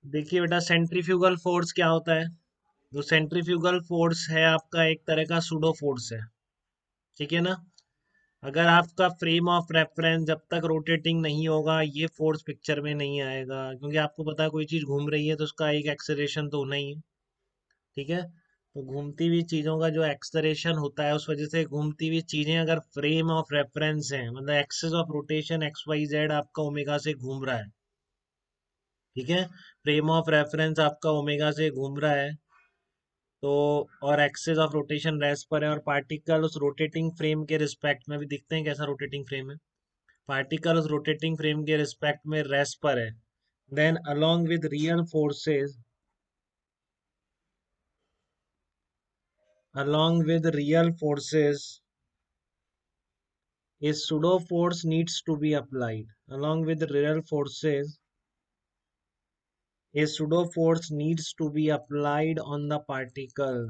देखिए बेटा, centrifugal force क्या होता है? जो सेंट्रीफ्यूगल फोर्स है आपका एक तरह का सूडो फोर्स है। ठीक है ना? अगर आपका फ्रेम ऑफ रेफरेंस जब तक रोटेटिंग नहीं होगा ये फोर्स पिक्चर में नहीं आएगा, क्योंकि आपको पता है कोई चीज घूम रही है तो उसका एक एक्सेलरेशन तो होना ही है। ठीक है? तो घूमती हुई चीजों का जो एक्सेलरेशन होता है उस वजह से घूमती हुई चीजें अगर फ्रेम ऑफ रेफरेंस है, मतलब axis of rotation x y z आपका ओमेगा से घूम रहा है। ठीक है? फ्रेम ऑफ रेफरेंस आपका ओमेगा से घूम रहा है, तो और एक्सिस ऑफ रोटेशन रेस्ट पर है, और पार्टिकल उस रोटेटिंग फ्रेम के रिस्पेक्ट में भी दिखते हैं कैसा रोटेटिंग फ्रेम है। पार्टिकल उस रोटेटिंग फ्रेम के रिस्पेक्ट में रेस्ट पर है। Then along with real forces a pseudo force needs to be applied. Along with real forces a pseudo force needs to be applied on the particle.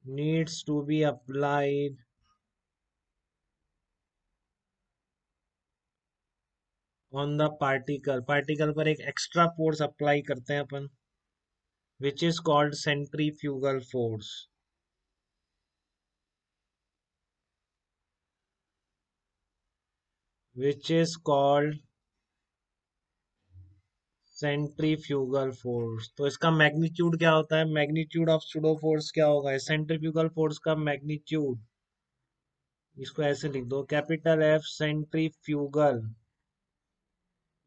Needs to be applied on the particle. Particle पर एक extra force apply करते हैं अपन, which is called centrifugal force. Which is called centrifugal force. तो इसका magnitude क्या होता है? Magnitude of pseudo force क्या होगा? सेंट्रीफ्यूगल फोर्स का मैग्नीट्यूड, इसको ऐसे लिख दो, कैपिटल एफ सेंट्रीफ्यूगल,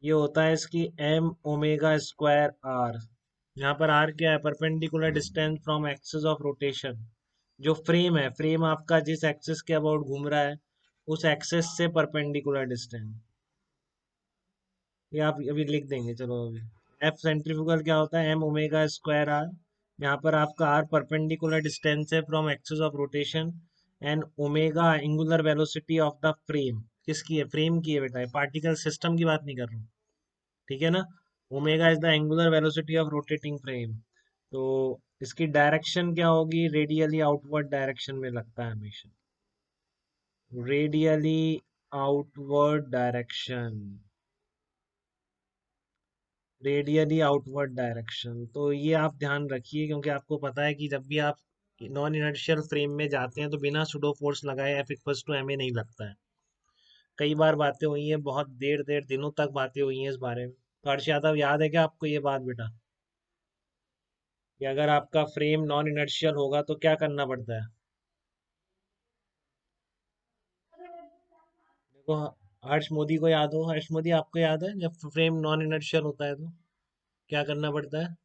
ये होता है इसकी एम ओमेगा स्क्वायर आर। यहाँ पर आर क्या है? Perpendicular distance from axis of rotation. जो फ्रेम है, फ्रेम आपका जिस एक्सिस के अबाउट घूम रहा है उस एक्सिस से परपेंडिकुलर डिस्टेंस। ये आप अभी लिख देंगे, चलो अभी। एफ सेंट्रीफ्यूगल क्या होता है? M omega square r. यहाँ पर आपका आर परपेंडिकुलर डिस्टेंस है from axis of rotation, and omega angular velocity of the frame. किसकी है? फ्रेम की है बेटा, पार्टिकल सिस्टम की बात नहीं कर रहा हूँ। ठीक है ना? Omega is the angular velocity of rotating frame. तो इसकी डायरेक्शन क्या होगी? रेडियली आउटवर्ड डायरेक्शन में लगता है हमेशा। Radially outward direction. Radially outward direction, तो ये आप ध्यान रखिए, क्योंकि आपको पता है कि जब भी आप नॉन इनर्शियल फ्रेम में जाते हैं तो बिना सुडो फोर्स लगाए F equals to m a नहीं लगता है। कई बार बातें हुई हैं, बहुत देर देर दिनों तक बातें हुई हैं इस बारे में। तो हर्ष यादव, याद है क्या आपको ये बात बेटा, कि अगर आपका फ्रेम नॉन इनर्शियल होगा तो क्या करना पड़ता है? देखो, हर्ष मोदी को याद हो, हर्ष मोदी आपको याद है जब फ्रेम नॉन इनर्शियल होता है तो क्या करना पड़ता है?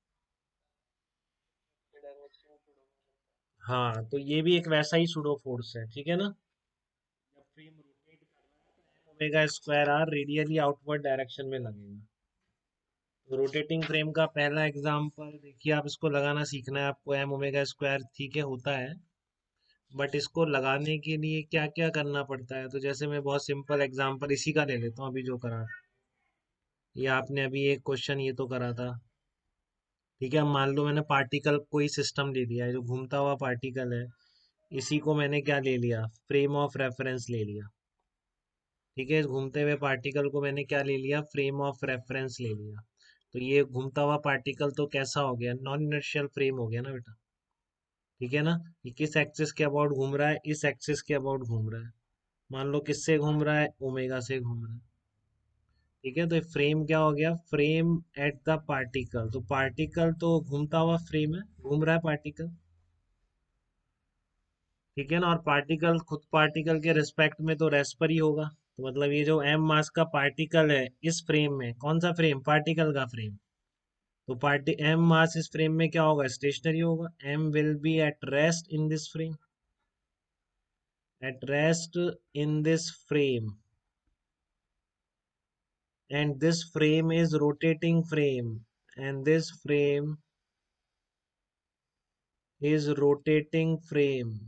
हाँ, तो ये भी एक वैसा ही सुडो फोर्स है। ठीक है ना? जब फ्रेम रोटेट कर रहा है तो omega square r radially outward direction में लगेगा। तो रोटेटिंग फ्रेम का पहला एग्जांपल देखिए, आप इसको लगाना सीखना है आपको। एम ओमेगा स्क्वायर ठीक है होता है, बट इसको लगाने के लिए क्या क्या करना पड़ता है? तो जैसे मैं बहुत सिंपल एग्जांपल इसी का ले लेता हूँ, अभी जो करा, ये आपने अभी एक क्वेश्चन ये तो करा था। ठीक है, अब मान लो मैंने पार्टिकल कोई सिस्टम ले लिया है, जो घूमता हुआ पार्टिकल है, इसी को मैंने क्या ले लिया? फ्रेम ऑफ रेफरेंस ले लिया। ठीक है, इस घूमते हुए पार्टिकल को मैंने क्या ले लिया? फ्रेम ऑफ रेफरेंस ले लिया। तो ये घूमता हुआ पार्टिकल तो कैसा हो गया? नॉन इनर्शियल फ्रेम हो गया ना बेटा। ठीक है ना? ये किस एक्सिस के अबाउट घूम रहा है? इस एक्सिस के अबाउट घूम रहा है। मान लो किससे घूम रहा है? ओमेगा से घूम रहा है। ठीक है, तो फ्रेम क्या हो गया? Frame at the particle. तो पार्टिकल तो घूमता हुआ फ्रेम है, घूम रहा है पार्टिकल। ठीक है ना? और पार्टिकल खुद पार्टिकल के रिस्पेक्ट में तो रेस्ट पर ही होगा। तो मतलब ये जो एम मास का पार्टिकल है इस फ्रेम में, कौन सा फ्रेम? पार्टिकल का फ्रेम। तो पार्टी एम मास इस फ्रेम में क्या होगा? स्टेशनरी होगा। M will be at rest in this frame. At rest in this frame, and this frame is rotating frame, and this frame is rotating frame।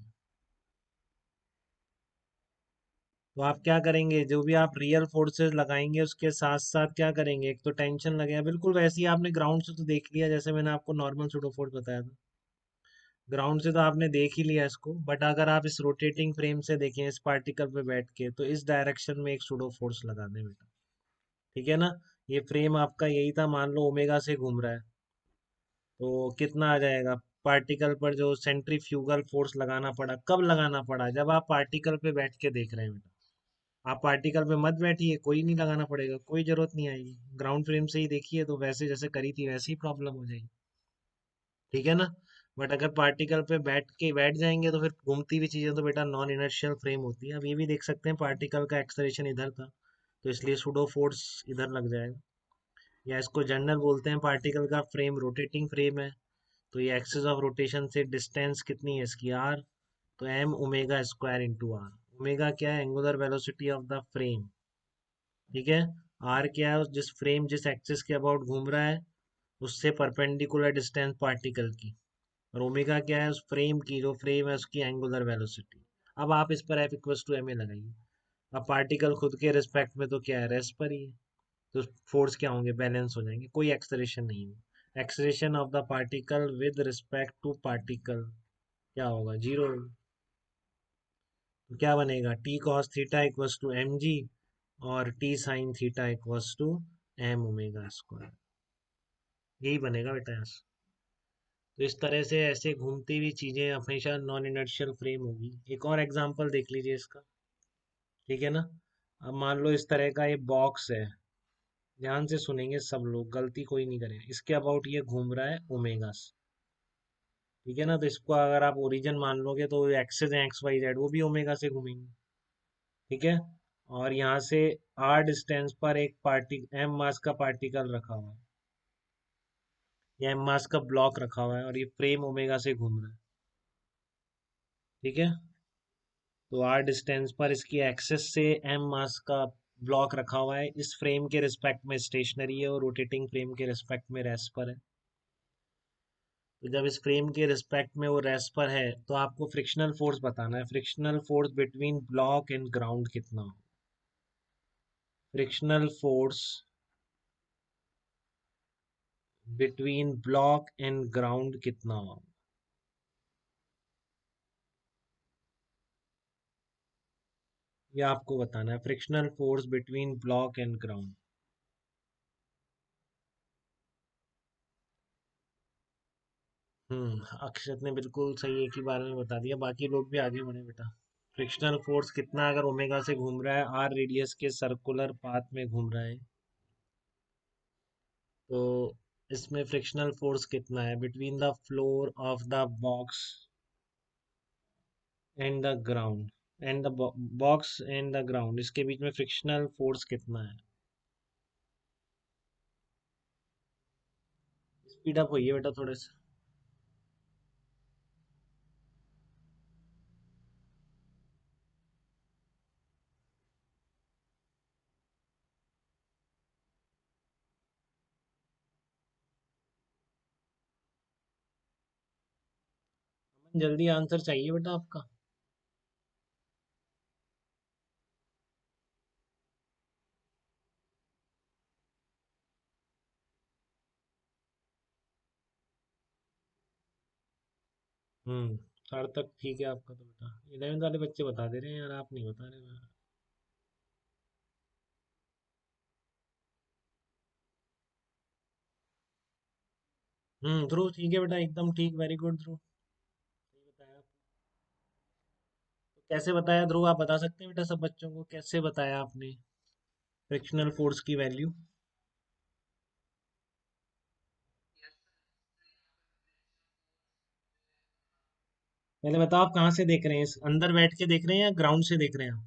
तो आप क्या करेंगे? जो भी आप रियल फोर्सेस लगाएंगे उसके साथ साथ क्या करेंगे? एक तो टेंशन लगेगा, बिल्कुल वैसे ही आपने ग्राउंड से तो देख लिया, जैसे मैंने आपको नॉर्मल सूडो फोर्स बताया था। ग्राउंड से तो आपने देख ही लिया इसको, बट अगर आप इस रोटेटिंग फ्रेम से देखें इस पार्टिकल पे बैठ के, तो इस डायरेक्शन में एक सूडो फोर्स लगा दें बेटा। ठीक है ना? ये फ्रेम आपका यही था, मान लो ओमेगा से घूम रहा है, तो कितना आ जाएगा? पार्टिकल पर जो सेंट्रीफ्यूगल फोर्स लगाना पड़ा, कब लगाना पड़ा? जब आप पार्टिकल पे बैठ के देख रहे हैं बेटा। आप पार्टिकल पे मत बैठिए, कोई नहीं लगाना पड़ेगा, कोई जरूरत नहीं आएगी। ग्राउंड फ्रेम से ही देखिए, तो वैसे जैसे करी थी वैसे ही प्रॉब्लम हो जाएगी। ठीक है ना? बट अगर पार्टिकल पे बैठ जाएंगे तो फिर घूमती हुई चीजें तो बेटा नॉन इनर्शियल फ्रेम होती है। अब ये भी देख सकते हैं, पार्टिकल का एक्सलेरेशन इधर था, तो इसलिए सुडो फोर्स इधर लग जाएगा। या इसको जनरल बोलते हैं, पार्टिकल का फ्रेम रोटेटिंग फ्रेम है, तो ये एक्सिस ऑफ रोटेशन से डिस्टेंस कितनी है इसकी, आर। तो m omega square into r. Omega क्या है? Angular velocity of the frame. ठीक है। आर क्या है? जिस फ्रेम जिस एक्सिस के अबाउट घूम रहा है, उससे परपेंडिकुलर डिस्टेंस पार्टिकल की। और ओमेगा क्या है? उस फ्रेम की, जो फ्रेम है उसकी एंगुलर वेलोसिटी। अब आप इस पर F equals to m a लगाइए। अब पार्टिकल खुद के रिस्पेक्ट में तो क्या है, रेस्ट पर ही है, तो फोर्स क्या होंगे? बैलेंस हो जाएंगे, कोई एक्सलेरेशन नहीं है। Acceleration of the particle with respect to particle क्या होगा? जीरो। तो क्या बनेगा? T cos theta equals to M G, और T sine theta equals to M omega square. यही बनेगा बेटा यहाँ से। तो इस तरह से ऐसे घूमती हुई चीजें हमेशा नॉन इनर्शियल फ्रेम होगी। एक और एग्जांपल देख लीजिए इसका। ठीक है ना? अब मान लो इस तरह का ये बॉक्स है, ध्यान से सुनेंगे सब लोग, गलती कोई नहीं करेगा। इसके अबाउट ये घूम रहा है ओमेगा से। ठीक है ना? तो इसको अगर आप ओरिजिन मान लोगे, तो एक्सिस है एक्स वाई जेड, वो भी ओमेगा से घूमेंगे। ठीक है। और यहाँ से आर डिस्टेंस पर एक पार्टी एम मास का पार्टिकल रखा हुआ है, या एम मास का ब्लॉक रखा हुआ है, और ये फ्रेम ओमेगा से घूम रहा है। ठीक है। तो आर डिस्टेंस पर इसकी एक्सिस से एम मास का ब्लॉक रखा हुआ है, इस फ्रेम के रिस्पेक्ट में स्टेशनरी है और रोटेटिंग फ्रेम के रिस्पेक्ट में रेस्ट पर है। तो जब इस फ्रेम के रिस्पेक्ट में वो रेस्ट पर है, तो आपको फ्रिक्शनल फोर्स बताना है। Frictional force between block and ground कितना हो? Frictional force between block and ground कितना हो? ये आपको बताना है, frictional force between block and ground. Akshat ने बिल्कुल सही एक ही बारे में बता दिया, बाकी लोग भी आगे बढ़े बेटा। फ्रिक्शनल फोर्स कितना अगर ओमेगा से घूम रहा है, आर रेडियस के सर्कुलर पाथ में घूम रहा है, तो इसमें फ्रिक्शनल फोर्स कितना है between the floor of the box and the ground, and the box and the ground, इसके बीच में फ्रिक्शनल फोर्स कितना है? स्पीड अप होइए बेटा थोड़े से। जल्दी आंसर चाहिए बेटा आपका। सार्थक ठीक है आपका तो बेटा। 11th वाले बच्चे बता दे रहे हैं यार, आप नहीं बता रहे। ध्रुव ठीक है बेटा, एकदम ठीक, वेरी गुड ध्रुव, सही बताया आप। तो कैसे बताया ध्रुव, आप बता सकते हैं बेटा सब बच्चों को, कैसे बताया आपने फ्रिक्शनल फोर्स की वैल्यू? पहले बताओ आप कहाँ से देख रहे हैं, इस अंदर बैठ के देख रहे हैं या ग्राउंड से देख रहे हैं आप?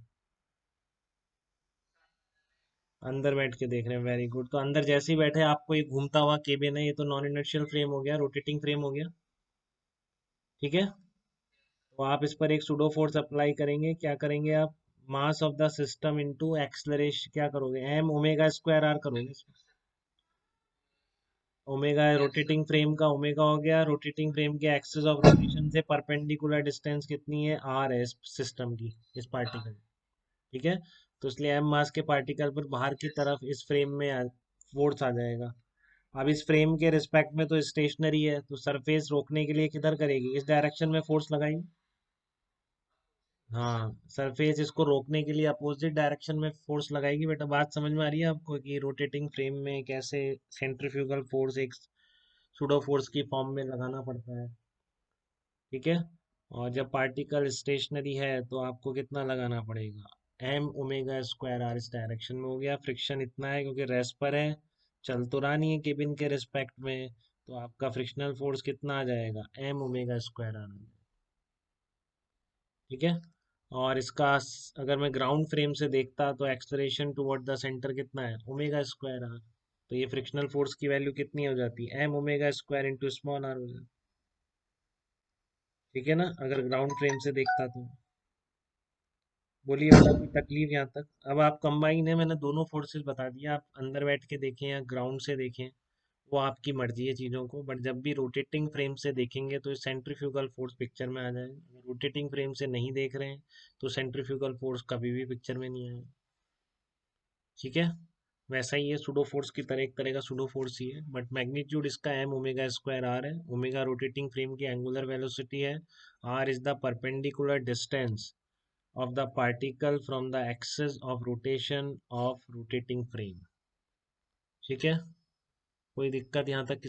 अंदर बैठ के देख रहे हैं, वेरी गुड। तो अंदर जैसे ही बैठे आपको ये घूमता हुआ केबिन है, ये तो नॉन इनर्शियल फ्रेम हो गया, रोटेटिंग फ्रेम हो गया। ठीक है। तो आप इस पर एक सुडो फोर्स अप्लाई करेंगे, क्या करेंगे आप? Mass of the system into acceleration क्या करोगे? एम ओमेगा स्क्वायर आर करोगे। ओमेगा रोटेटिंग फ्रेम का ओमेगा हो गया, रोटेटिंग फ्रेम के एक्सिस ऑफ रोटेशन से परपेंडिकुलर डिस्टेंस कितनी है? आर है इस सिस्टम की, इस पार्टिकल। ठीक है। तो इसलिए एम मास के पार्टिकल पर बाहर की तरफ इस फ्रेम में फोर्स आ जाएगा। अब इस फ्रेम के रिस्पेक्ट में तो स्टेशनरी है, तो सरफेस रोकने के लिए किधर करेगी? इस डायरेक्शन में फोर्स लगाएंगे। हाँ, सरफेस इसको रोकने के लिए अपोजिट डायरेक्शन में फोर्स लगाएगी। बेटा बात समझ में आ रही है आपको कि रोटेटिंग फ्रेम में कैसे सेंट्रीफ्यूगल फोर्स एक सुडो फोर्स की फॉर्म में लगाना पड़ता है। ठीक है। और जब पार्टिकल स्टेशनरी है तो आपको कितना लगाना पड़ेगा, एम ओमेगा स्क्वायर आर। इस डायरेक्शन में हो गया, फ्रिक्शन इतना है क्योंकि रेस्ट पर है, चल तो रहा नहीं है केबिन के रिस्पेक्ट में, तो आपका फ्रिक्शनल फोर्स कितना आ जाएगा, एम ओमेगा स्क्वायर आर। ठीक है। और इसका अगर मैं ग्राउंड फ्रेम से देखता तो एक्सलरेशन टुवर्ड द सेंटर कितना है, ओमेगा स्क्वायर आर। तो ये फ्रिक्शनल फोर्स की वैल्यू कितनी हो जाती है, m omega square into small r हो जाती है। ठीक है ना, अगर ग्राउंड फ्रेम से देखता तो। बोलिए बेटा कोई तकलीफ यहाँ तक। अब आप कंबाइन है, मैंने दोनों फोर्सेस बता दिया, आप अंदर बैठ के देखें या ग्राउंड से देखें, वो आपकी मर्जी है चीज़ों को। बट जब भी रोटेटिंग फ्रेम से देखेंगे तो सेंट्रीफ्यूगल फोर्स पिक्चर में आ जाएगा। रोटेटिंग फ्रेम से नहीं देख रहे हैं तो सेंट्रीफ्यूगल फोर्स कभी भी पिक्चर में नहीं आएगा। ठीक है। वैसा ही है, सुडो फोर्स की तरह, एक तरह का सुडो फोर्स ही है, बट मैग्नीट्यूड इसका एम ओमेगा स्क्वायर आर है। ओमेगा रोटेटिंग फ्रेम की एंगुलर वेलोसिटी है, r is the perpendicular distance of the particle from the axis of rotation of rotating frame। ठीक है। कोई दिक्कत यहाँ तक